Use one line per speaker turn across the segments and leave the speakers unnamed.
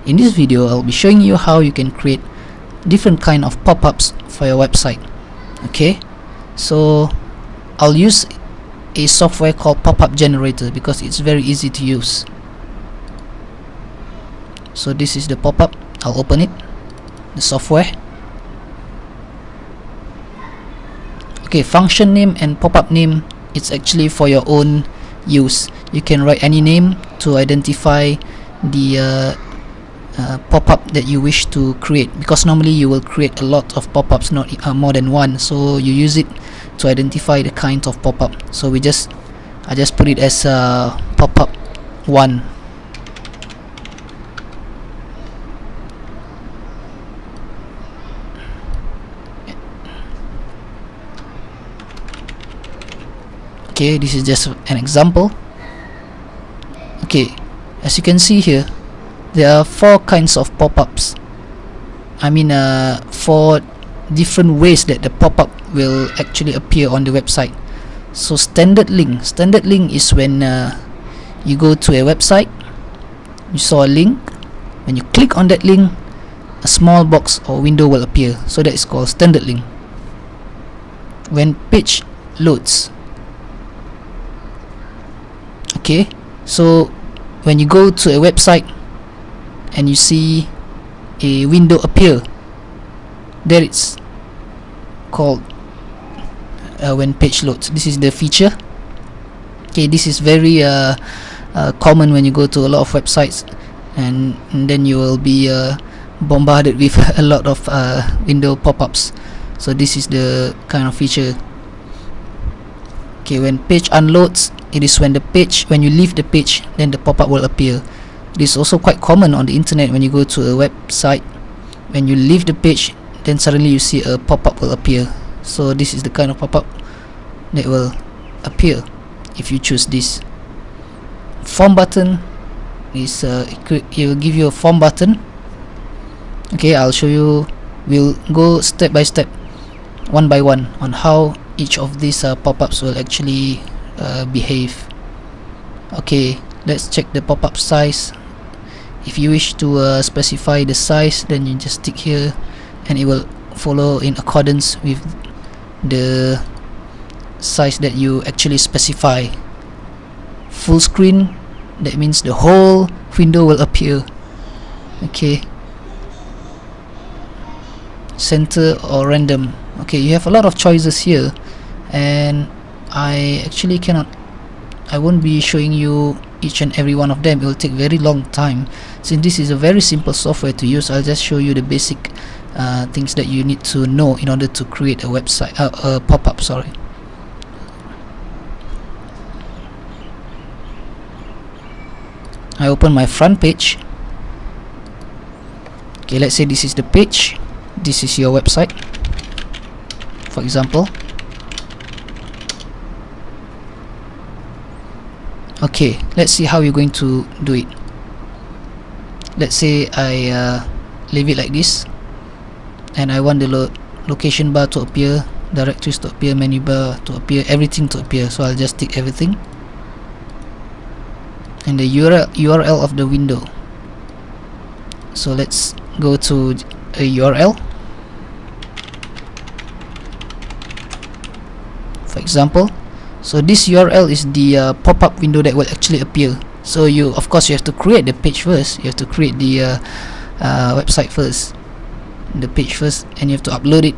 In this video, I'll be showing you how you can create different kind of pop-ups for your website. Okay, so I'll use a software called Pop-up Generator because it's very easy to use. So this is the pop-up. I'll open it, the software. Okay, function name and pop-up name, it's actually for your own use. You can write any name to identify the pop-up that you wish to create, because normally you will create a lot of pop-ups, not more than one, so you use it to identify the kind of pop-up. So I just put it as pop-up 1. Okay, this is just an example. Okay, as you can see here, there are 4 kinds of pop-ups. I mean 4 different ways that the pop-up will actually appear on the website. So standard link is when you go to a website, you saw a link, when you click on that link, a small box or window will appear, so that is called standard link. When page loads, okay, so when you go to a website and you see a window appear, there it's called when page loads. This is the feature. Okay, this is very common when you go to a lot of websites, and then you will be bombarded with a lot of window pop-ups. So this is the kind of feature. Okay, when page unloads, it is when you leave the page, then the pop-up will appear. It is also quite common on the internet when you go to a website. When you leave the page, then suddenly you see a pop-up will appear. So this is the kind of pop-up that will appear if you choose this. Form button is it will give you a form button. Okay, I'll show you. We'll go step by step, one by one, on how each of these pop-ups will actually behave. Okay, let's check the pop-up size. If you wish to specify the size, then you just stick here and it will follow in accordance with the size that you actually specify. Full screen, that means the whole window will appear. Okay, center or random. Okay, you have a lot of choices here, and I won't be showing you each and every one of them. It will take very long time. Since this is a very simple software to use, I'll just show you the basic things that you need to know in order to create a website, a pop-up, sorry. I open my front page. Okay, let's say this is the page, this is your website, for example. Okay, let's see how you're going to do it. Let's say I leave it like this, and I want the location bar to appear, directories to appear, menu bar to appear, everything to appear. So I'll just tick everything, and the URL of the window. So let's go to a URL. For example, so this URL is the pop-up window that will actually appear. So of course you have to create the page first. You have to create the website first, the page first, and you have to upload it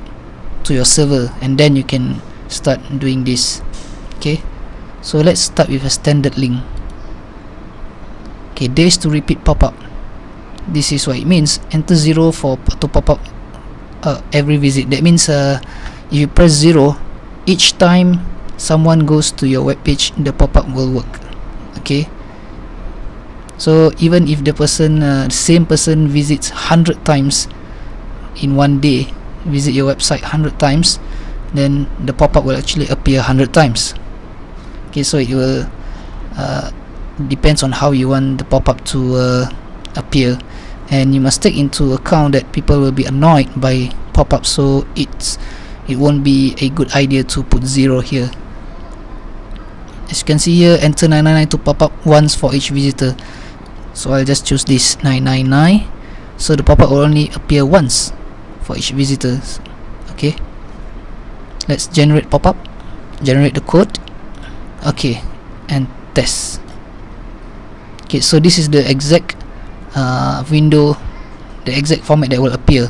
to your server, and then you can start doing this. Okay, so let's start with a standard link. Okay, days to repeat pop-up. This is what it means. Enter 0 to pop up every visit. That means if you press 0, each time someone goes to your web page, the pop-up will work. Okay, so even if the same person visits 100 times in one day, visit your website 100 times, then the pop-up will actually appear 100 times. Okay, so it will depends on how you want the pop-up to appear, and you must take into account that people will be annoyed by pop-ups, so it won't be a good idea to put 0 here. As you can see here, enter 999 to pop up once for each visitor. So I'll just choose this 999, so the pop-up will only appear once for each visitor. Okay, let's generate pop-up, generate the code. Okay, and test. Okay, so this is the exact window, the exact format that will appear.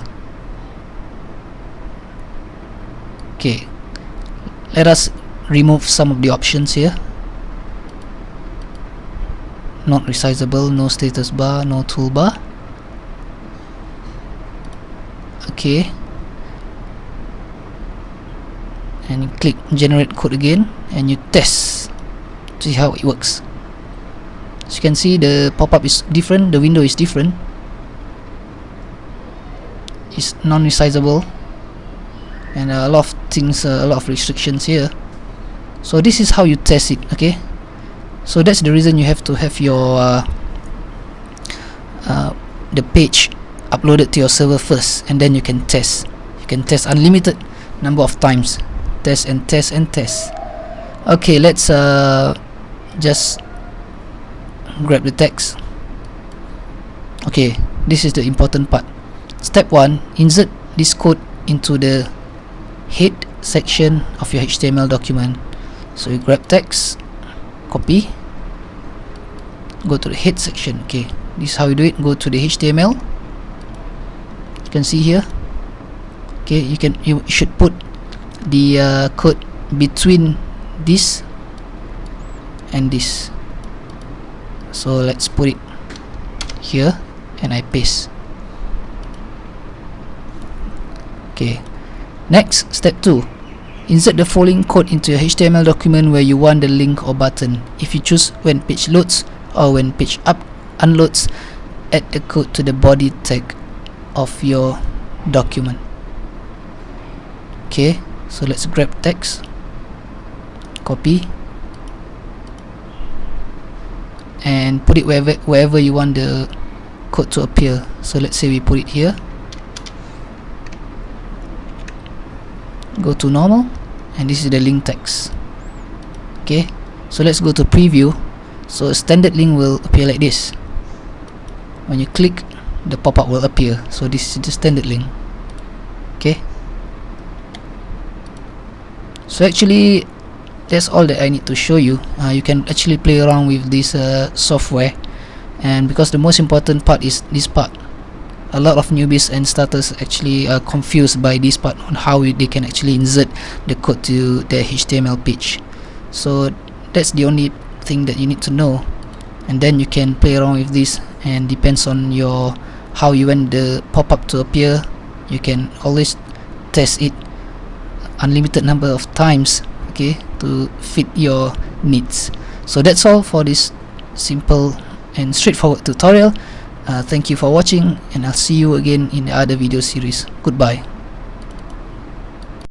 Okay, let us remove some of the options here. Not resizable, no status bar, no toolbar. Okay, and you click generate code again and you test to see how it works. As you can see, the pop-up is different, the window is different, it's non-resizable, and a lot of things, a lot of restrictions here. So this is how you test it. Okay, so that's the reason you have to have your the page uploaded to your server first, and then you can test. You can test unlimited number of times, test and test and test. Okay, let's just grab the text. Okay, this is the important part. Step 1, insert this code into the head section of your HTML document. So you grab text, copy, go to the head section. Okay, this is how you do it. Go to the HTML. You can see here. Okay, you should put the code between this and this. So let's put it here and I paste. Okay, next, step 2, insert the following code into your HTML document where you want the link or button. If you choose when page loads or when page unloads, add the code to the body tag of your document. Okay, so let's grab text, copy, and put it wherever you want the code to appear. So let's say we put it here, go to normal, and this is the link text. Okay, so let's go to preview. So a standard link will appear like this. When you click, the pop-up will appear. So this is the standard link. Okay, so actually that's all that I need to show you. You can actually play around with this software, and because the most important part is this part, a lot of newbies and starters actually are confused by this part on how they can actually insert the code to their HTML page. So that's the only thing that you need to know, and then you can play around with this, and depends on your how you want the pop-up to appear. You can always test it unlimited number of times, okay, to fit your needs. So that's all for this simple and straightforward tutorial. Thank you for watching, and I'll see you again in the other video series. Goodbye.